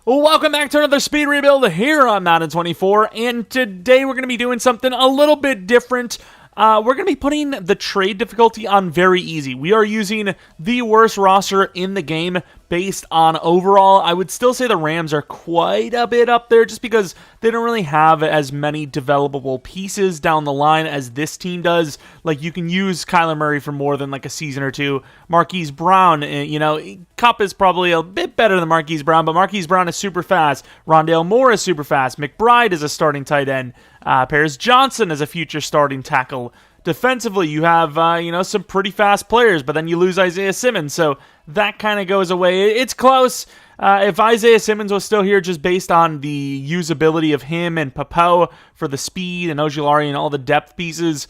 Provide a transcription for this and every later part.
Welcome back to another speed rebuild here on Madden 24, and today we're going to be doing something a little bit different. We're going to be putting the trade difficulty on very easy. We are using the worst roster in the game based on overall. I would still say the Rams are quite a bit up there just because they don't really have as many developable pieces down the line as this team does. Like, you can use Kyler Murray for more than like a season or two. Marquise Brown, Kupp is probably a bit better than Marquise Brown, but Marquise Brown is super fast. Rondale Moore is super fast. McBride is a starting tight end. Paris Johnson is a future starting tackle. Defensively, you have, some pretty fast players, but then you lose Isaiah Simmons, so that kind of goes away. It's close. If Isaiah Simmons was still here just based on the usability of him and Papo for the speed and Ojulari and all the depth pieces,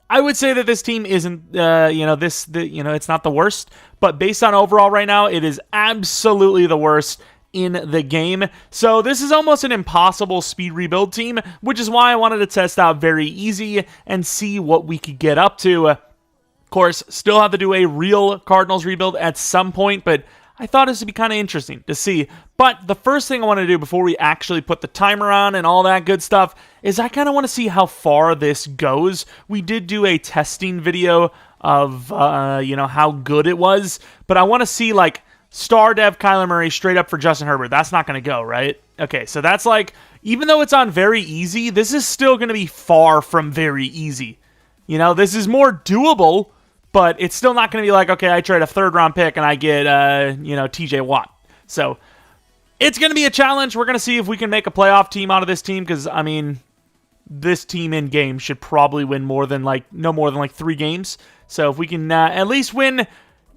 I would say that this team isn't, it's not the worst, but based on overall right now, it is absolutely the worst in the game. So this is almost an impossible speed rebuild team, which is why I wanted to test out very easy and see what we could get up to. Of course, still have to do a real Cardinals rebuild at some point, but I thought this would be kind of interesting to see. But the first thing I want to do before we actually put the timer on and all that good stuff is I kind of want to see how far this goes. We did do a testing video of, how good it was, but I want to see, star dev Kyler Murray straight up for Justin Herbert. That's not going to go, right? Okay, so that's even though it's on very easy, this is still going to be far from very easy. This is more doable, but it's still not going to be okay, I trade a third-round pick and I get, TJ Watt. So it's going to be a challenge. We're going to see if we can make a playoff team out of this team because, this team in game should probably win no more than 3 games. So if we can at least win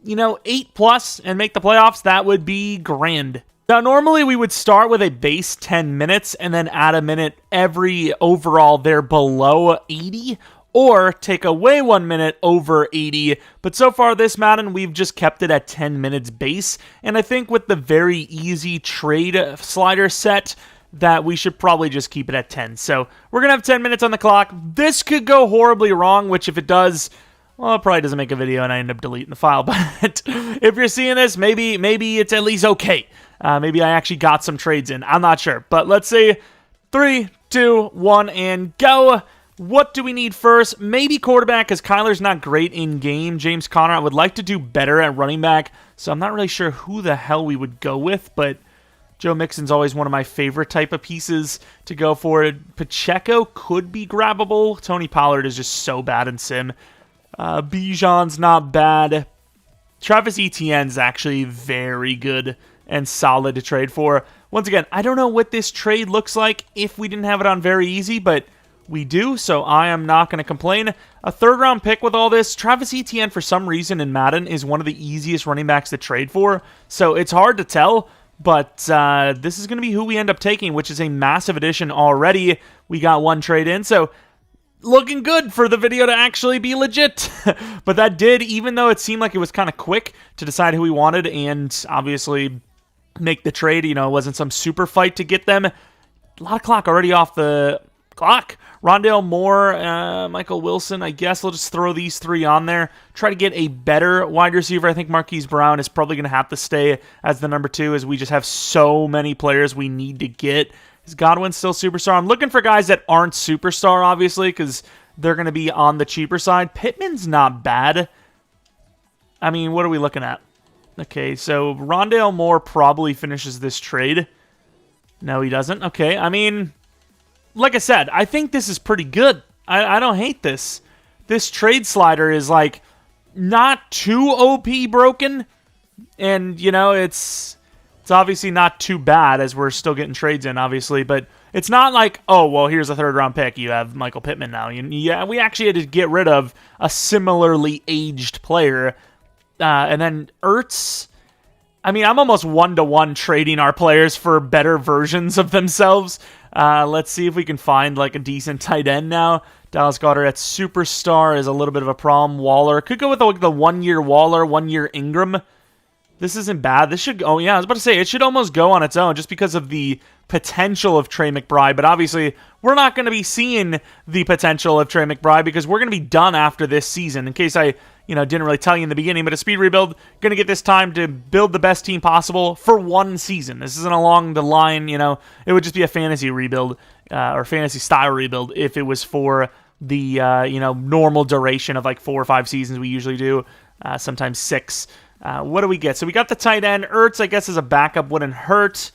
8+ and make the playoffs, that would be grand. Now, normally we would start with a base 10 minutes and then add a minute every overall there below 80, or take away 1 minute over 80. But so far this Madden, we've just kept it at 10 minutes base, and I think with the very easy trade slider set, that we should probably just keep it at 10. So we're going to have 10 minutes on the clock. This could go horribly wrong, which if it does, well, it probably doesn't make a video and I end up deleting the file, but if you're seeing this, maybe it's at least okay. Maybe I actually got some trades in. I'm not sure, but let's say 3, 2, 1, and go. What do we need first? Maybe quarterback, because Kyler's not great in game. James Conner, I would like to do better at running back, so I'm not really sure who the hell we would go with, but Joe Mixon's always one of my favorite type of pieces to go for. Pacheco could be grabbable. Tony Pollard is just so bad in sim. Bijan's not bad. Travis Etienne's actually very good and solid to trade for. Once again, I don't know what this trade looks like if we didn't have it on very easy, but we do, so I am not going to complain. A third-round pick with all this. Travis Etienne, for some reason in Madden, is one of the easiest running backs to trade for, so it's hard to tell, but this is going to be who we end up taking, which is a massive addition already. We got 1 trade in, so looking good for the video to actually be legit. But that did, even though it seemed like it was kind of quick to decide who we wanted and obviously make the trade, it wasn't some super fight to get them. A lot of clock already off the clock. Rondale Moore, Michael Wilson, I guess we'll just throw these 3 on there. Try to get a better wide receiver. I think Marquise Brown is probably going to have to stay as the number 2 as we just have so many players we need to get. Is Godwin still superstar? I'm looking for guys that aren't superstar, obviously, because they're going to be on the cheaper side. Pittman's not bad. What are we looking at? Okay, so Rondale Moore probably finishes this trade. No, he doesn't. Okay, like I said, I think this is pretty good. I don't hate this. This trade slider is, not too OP broken, and, it's obviously not too bad as we're still getting trades in, obviously, but it's not like, oh, well, here's a third-round pick. You have Michael Pittman now. Yeah, we actually had to get rid of a similarly aged player. And then Ertz, I'm almost 1-to-1 trading our players for better versions of themselves. Let's see if we can find, a decent tight end now. Dallas Goedert at superstar is a little bit of a problem. Waller. Could go with the 1-year Waller, 1-year Ingram. This isn't bad. This should... Oh, yeah, I was about to say, it should almost go on its own just because of the potential of Trey McBride. But obviously, we're not going to be seeing the potential of Trey McBride because we're going to be done after this season. In case I, didn't really tell you in the beginning, but a speed rebuild, going to get this time to build the best team possible for one season. This isn't along the line, it would just be a fantasy rebuild or fantasy style rebuild if it was for the, normal duration of like 4 or 5 seasons we usually do, sometimes 6. What do we get? So we got the tight end. Ertz, I guess, as a backup wouldn't hurt.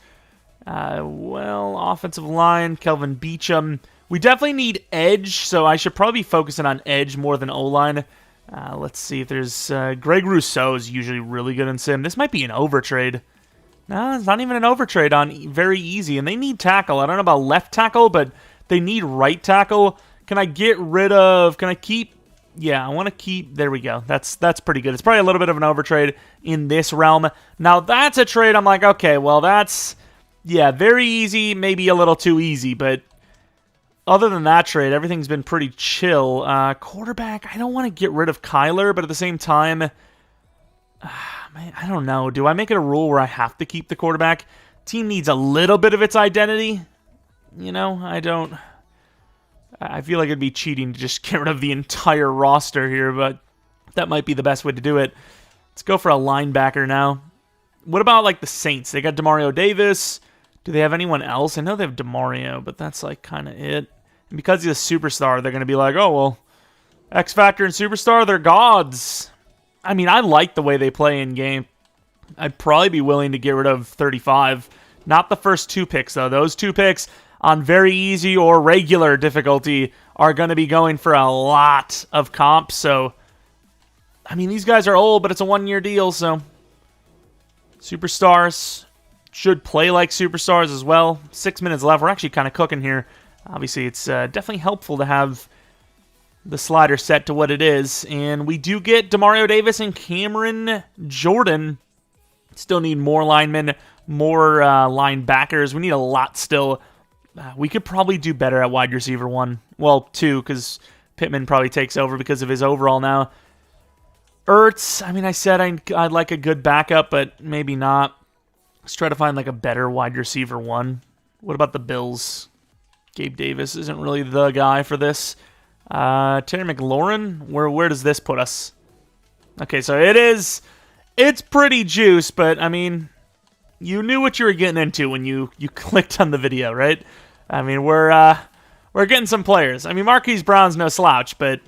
Offensive line, Kelvin Beachum. We definitely need edge, so I should probably be focusing on edge more than O-line. Let's see if there's... Greg Rousseau is usually really good in sim. This might be an overtrade. No, it's not even an overtrade on very easy. And they need tackle. I don't know about left tackle, but they need right tackle. Can I get rid of... Can I keep... Yeah, I want to keep... There we go. That's pretty good. It's probably a little bit of an overtrade in this realm. Now, that's a trade I'm like, okay, well, that's... Yeah, very easy, maybe a little too easy, but other than that trade, everything's been pretty chill. Quarterback, I don't want to get rid of Kyler, but at the same time, I don't know. Do I make it a rule where I have to keep the quarterback? Team needs a little bit of its identity. I don't... I feel like it'd be cheating to just get rid of the entire roster here, but that might be the best way to do it. Let's go for a linebacker now. What about, like, the Saints? They got Demario Davis. Do they have anyone else? I know they have Demario, but that's, like, kind of it. And because he's a superstar, they're going to be like, oh, well, X Factor and Superstar, they're gods. I mean, I like the way they play in game. I'd probably be willing to get rid of 35. Not the first 2 picks, though. Those 2 picks on very easy or regular difficulty are going to be going for a lot of comps. So, I mean, these guys are old, but it's a 1-year deal, so superstars should play like superstars as well. 6 minutes left. We're actually kind of cooking here. Obviously, it's definitely helpful to have the slider set to what it is. And we do get Demario Davis and Cameron Jordan. Still need more linemen, more linebackers. We need a lot still. We could probably do better at wide receiver 1. Well, 2, because Pittman probably takes over because of his overall now. Ertz, I mean, I said I'd like a good backup, but maybe not. Let's try to find like a better wide receiver 1. What about the Bills? Gabe Davis isn't really the guy for this. Terry McLaurin, where does this put us? Okay, so it's pretty juice, but I mean, you knew what you were getting into when you clicked on the video, right? I mean, we're getting some players. I mean, Marquise Brown's no slouch, but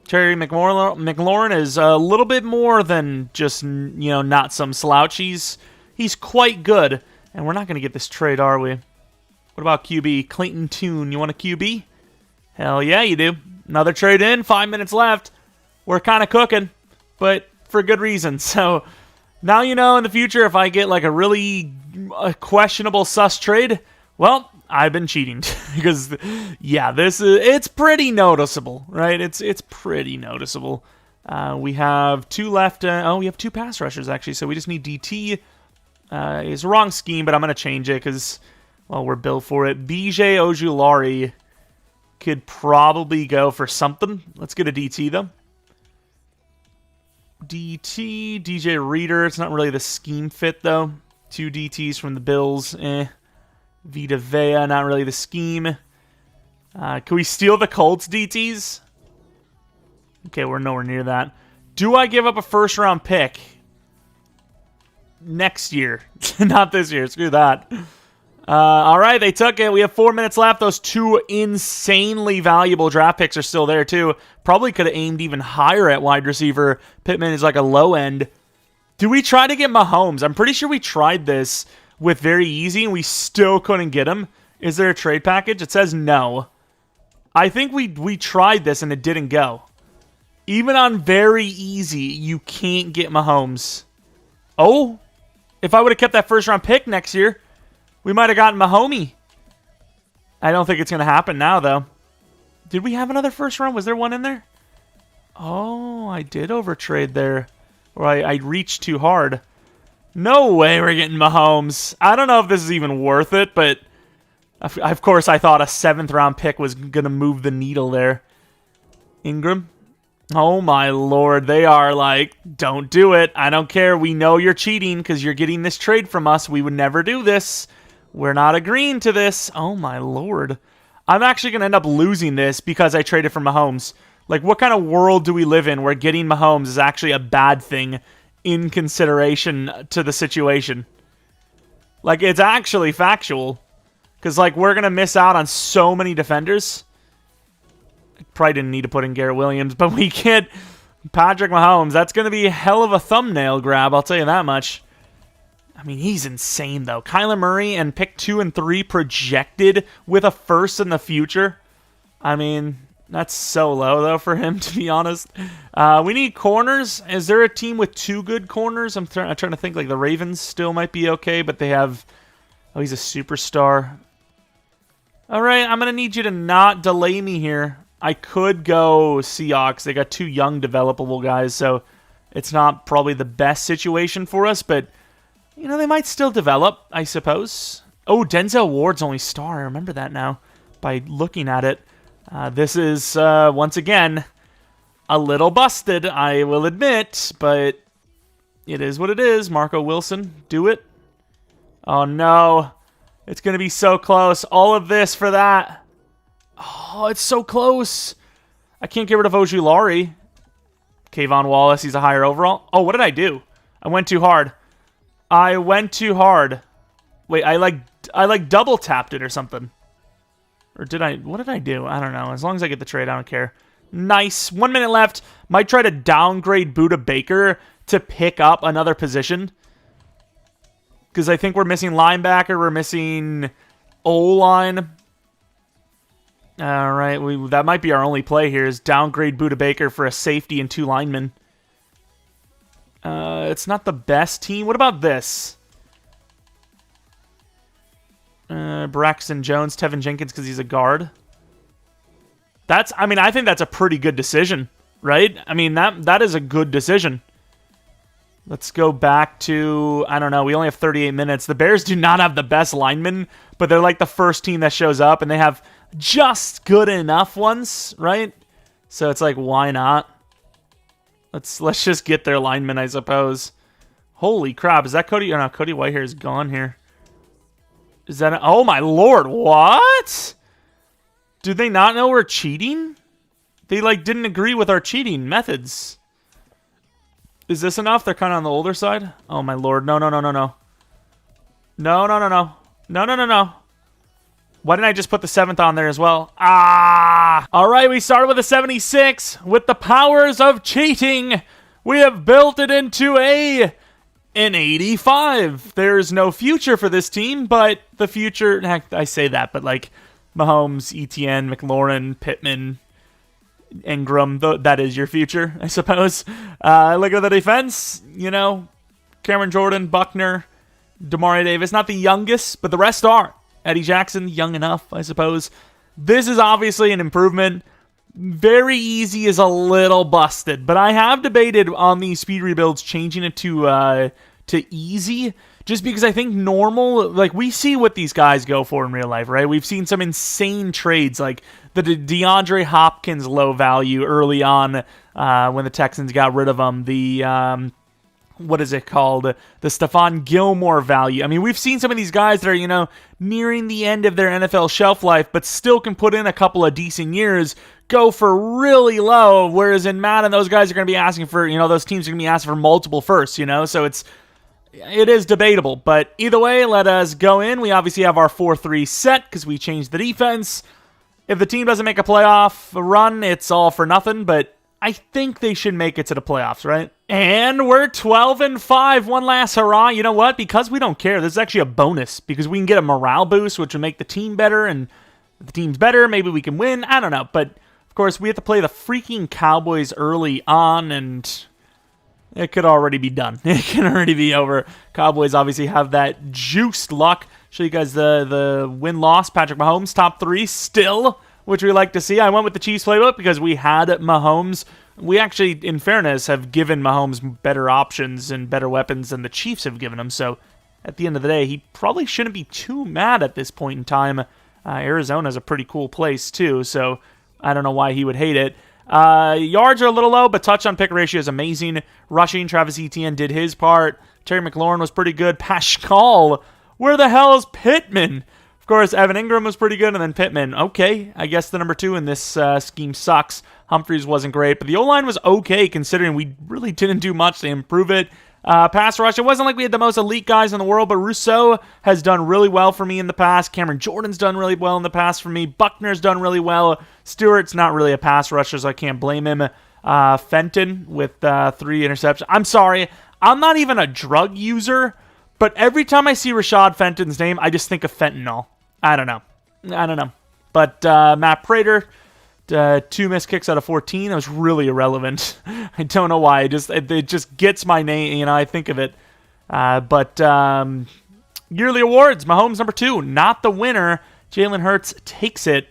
Terry McLaurin is a little bit more than just, not some slouch. He's quite good, and we're not going to get this trade, are we? What about QB? Clayton Tune, you want a QB? Hell yeah, you do. Another trade in, 5 minutes left. We're kind of cooking, but for good reason. So now in the future, if I get like a really questionable sus trade, well, I've been cheating because, yeah, it's pretty noticeable, right? It's pretty noticeable. We have 2 left. We have 2 pass rushers, actually, so we just need DT. It's a wrong scheme, but I'm going to change it because, well, we're built for it. BJ Ojulari could probably go for something. Let's get a DT, though. DT, DJ Reader. It's not really the scheme fit, though. 2 DTs from the Bills. Vita Vea, not really the scheme. Can we steal the Colts DTs? Okay, we're nowhere near that. Do I give up a first-round pick? Next year. Not this year. Screw that. All right, they took it. We have 4 minutes left. Those 2 insanely valuable draft picks are still there, too. Probably could have aimed even higher at wide receiver. Pittman is like a low end. Do we try to get Mahomes? I'm pretty sure we tried this with very easy, and we still couldn't get him. Is there a trade package? It says no. I think we tried this, and it didn't go. Even on very easy, you can't get Mahomes. Oh, if I would have kept that first-round pick next year, we might have gotten Mahomey. I don't think it's going to happen now, though. Did we have another first round? Was there one in there? Oh, I did overtrade there. Or I reached too hard. No way we're getting Mahomes. I don't know if this is even worth it, but of course I thought a 7th round pick was going to move the needle there. Ingram. Oh my lord, they are like, don't do it. I don't care. We know you're cheating because you're getting this trade from us. We would never do this. We're not agreeing to this. Oh my lord. I'm actually going to end up losing this because I traded for Mahomes. Like, what kind of world do we live in where getting Mahomes is actually a bad thing in consideration to the situation? Like, it's actually factual. Because, like, we're going to miss out on so many defenders. Probably didn't need to put in Garrett Williams, but we get Patrick Mahomes. That's going to be a hell of a thumbnail grab, I'll tell you that much. I mean, he's insane, though. Kyler Murray and pick 2 and 3 projected with a first in the future. I mean, that's so low, though, for him, to be honest. We need corners. Is there a team with 2 good corners? I'm trying to think. Like, the Ravens still might be okay, but they have... Oh, he's a superstar. All right, I'm going to need you to not delay me here. I could go Seahawks. They got 2 young developable guys, so it's not probably the best situation for us, but, you know, they might still develop, I suppose. Oh, Denzel Ward's only star. I remember that now by looking at it. This is, once again, a little busted, I will admit, but it is what it is. Marco Wilson, do it. Oh, no. It's going to be so close. All of this for that. Oh, it's so close. I can't get rid of Ojulari. Kayvon Wallace, he's a higher overall. Oh, what did I do? I went too hard. I went too hard. Wait, I like double tapped it or something. Or did I? What did I do? I don't know. As long as I get the trade, I don't care. Nice. 1 minute left. Might try to downgrade Budda Baker to pick up another position. Because I think we're missing linebacker. We're missing O-line. All right, that might be our only play here is downgrade Budda Baker for a safety and 2 linemen. It's not the best team. What about this? Braxton Jones, Tevin Jenkins because he's a guard. I mean, I think that's a pretty good decision, right? I mean, that is a good decision. Let's go back to, I don't know, we only have 38 minutes. The Bears do not have the best linemen, but they're like the first team that shows up, and they have just good enough ones, right? So it's like, why not? Let's just get their linemen, I suppose. Holy crap, is that Cody? Oh, no, Cody Whitehair is gone here. Is that... Oh, my lord, what? Do they not know we're cheating? They, like, didn't agree with our cheating methods. Is this enough? They're kind of on the older side. Oh, my lord. No, no, no, no, no. No, no, no, no. No, no, no, no. Why didn't I just put the 7th on there as well? Ah! All right, we started with a 76. With the powers of cheating, we have built it into an 85. There's no future for this team, but the future... Heck, I say that, but like Mahomes, Etienne, McLaurin, Pittman... Ingram, that is your future, I suppose. Look at the defense, you know, Cameron Jordan, Buckner, Demario Davis, not the youngest, but the rest are. Eddie Jackson, young enough, I suppose. This is obviously an improvement. Very easy is a little busted, but I have debated on these speed rebuilds changing it to easy, just because I think normal, like we see what these guys go for in real life, right? We've seen some insane trades, like the DeAndre Hopkins low value early on when the Texans got rid of him. The, what is it called? The Stephon Gilmore value. I mean, we've seen some of these guys that are, you know, nearing the end of their NFL shelf life, but still can put in a couple of decent years, go for really low, whereas in Madden, those guys are going to be asking for, you know, those teams are going to be asking for multiple firsts, you know? So it is debatable, but either way, let us go in. We obviously have our 4-3 set because we changed the defense. If the team doesn't make a playoff run, it's all for nothing, but I think they should make it to the playoffs, right? And we're 12-5. One last hurrah. You know what? Because we don't care, this is actually a bonus because we can get a morale boost, which will make the team better, and if the team's better, maybe we can win. I don't know, but of course, we have to play the freaking Cowboys early on, and it could already be done. It can already be over. Cowboys obviously have that juiced luck. Show you guys the win-loss. Patrick Mahomes, top 3 still, which we like to see. I went with the Chiefs playbook because we had Mahomes. We actually, in fairness, have given Mahomes better options and better weapons than the Chiefs have given him. So at the end of the day, he probably shouldn't be too mad at this point in time. Arizona's a pretty cool place too, so I don't know why he would hate it. Yards are a little low, but touchdown pick ratio is amazing. Rushing, Travis Etienne did his part. Terry McLaurin was pretty good. Pascal, where the hell is Pittman? Of course, Evan Ingram was pretty good, and then Pittman. Okay, I guess the number 2 in this scheme sucks. Humphreys wasn't great, but the O-line was okay considering we really didn't do much to improve it. Pass rush, it wasn't like we had the most elite guys in the world, but Rousseau has done really well for me in the past. Cameron Jordan's done really well in the past for me. Buckner's done really well. Stewart's not really a pass rusher, so I can't blame him. Fenton with 3 interceptions. I'm sorry, I'm not even a drug user, but every time I see Rashad Fenton's name, I just think of fentanyl. I don't know. But Matt Prater, 2 missed kicks out of 14. That was really irrelevant. I don't know why. It just gets my name. I think of it. But yearly awards. Mahomes number 2, not the winner. Jalen Hurts takes it.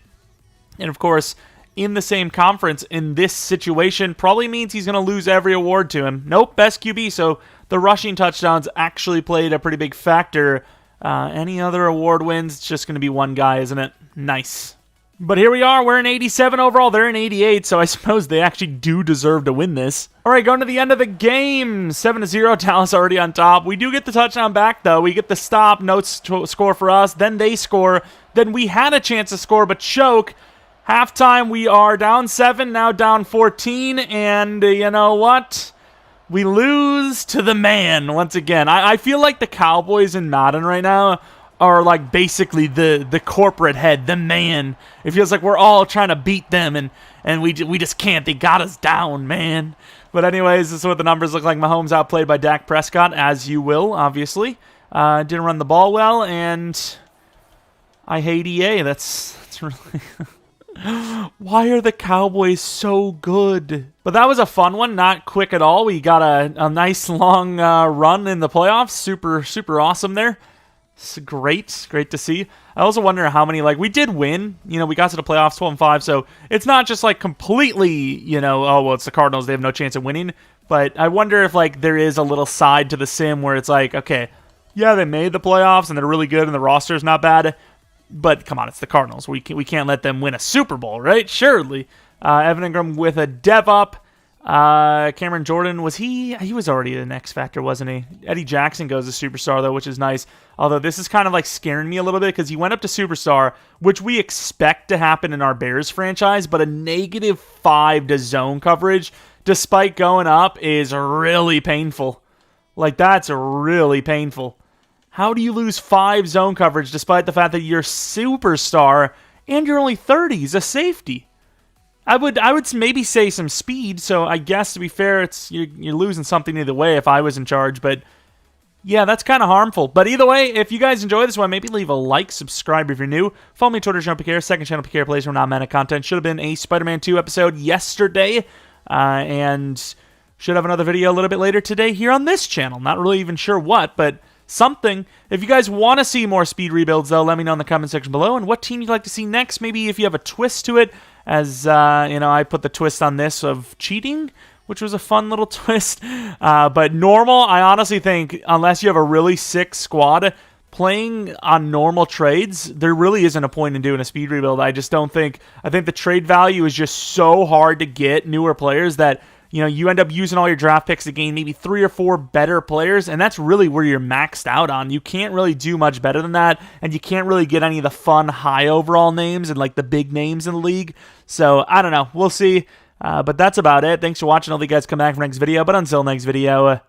And of course, in the same conference, in this situation, probably means he's going to lose every award to him. Nope, best QB. So the rushing touchdowns actually played a pretty big factor. Any other award wins, it's just going to be one guy, isn't it? Nice. But here we are, we're in 87 overall, they're in 88, so I suppose they actually do deserve to win this. All right, going to the end of the game, 7-0, Dallas already on top. We do get the touchdown back, though. We get the stop, no score for us, then they score. Then we had a chance to score, but choke. Halftime, we are down 7, now down 14, and you know what? We lose to the man once again. I feel like the Cowboys in Madden right now are like basically the corporate head, the man. It feels like we're all trying to beat them, and we just can't. They got us down, man. But anyways, this is what the numbers look like. Mahomes outplayed by Dak Prescott, as you will, obviously. Didn't run the ball well, and I hate EA. That's really... Why are the Cowboys so good? But that was a fun one, not quick at all. We got a nice long run in the playoffs. Super awesome there. It's great to see. I also wonder how many, we did win. We got to the playoffs 12-5, so it's not just completely, oh, well, it's the Cardinals, they have no chance of winning. But I wonder if there is a little side to the sim where it's okay, yeah, they made the playoffs and they're really good and the roster's not bad. But come on, it's the Cardinals. We can't let them win a Super Bowl, right? Surely. Evan Ingram with a dev up. Cameron Jordan, he was already an X Factor, wasn't he? Eddie Jackson goes to Superstar, though, which is nice. Although this is kind of scaring me a little bit because he went up to Superstar, which we expect to happen in our Bears franchise, but a -5 to zone coverage, despite going up, is really painful. That's really painful. How do you lose 5 zone coverage despite the fact that you're Superstar and you're only 30? He's a safety. I would maybe say some speed, so I guess to be fair, you're losing something either way if I was in charge, but yeah, that's kind of harmful. But either way, if you guys enjoy this one, maybe leave a like, subscribe if you're new. Follow me on Twitter, Jeromepkr, second channel, PKR Plays, from non-Madden content. Should have been a Spider-Man 2 episode yesterday, and should have another video a little bit later today here on this channel. Not really even sure what, but something. If you guys want to see more speed rebuilds, though, let me know in the comment section below, and what team you'd like to see next. Maybe if you have a twist to it, as I put the twist on this of cheating, which was a fun little twist. But normal, I honestly think, unless you have a really sick squad, playing on normal trades, there really isn't a point in doing a speed rebuild. I just don't think. I think the trade value is just so hard to get newer players that you end up using all your draft picks to gain maybe 3 or 4 better players, and that's really where you're maxed out on. You can't really do much better than that, and you can't really get any of the fun high overall names and the big names in the league. So, I don't know. We'll see. But that's about it. Thanks for watching. I'll let you guys come back for next video, but until next video,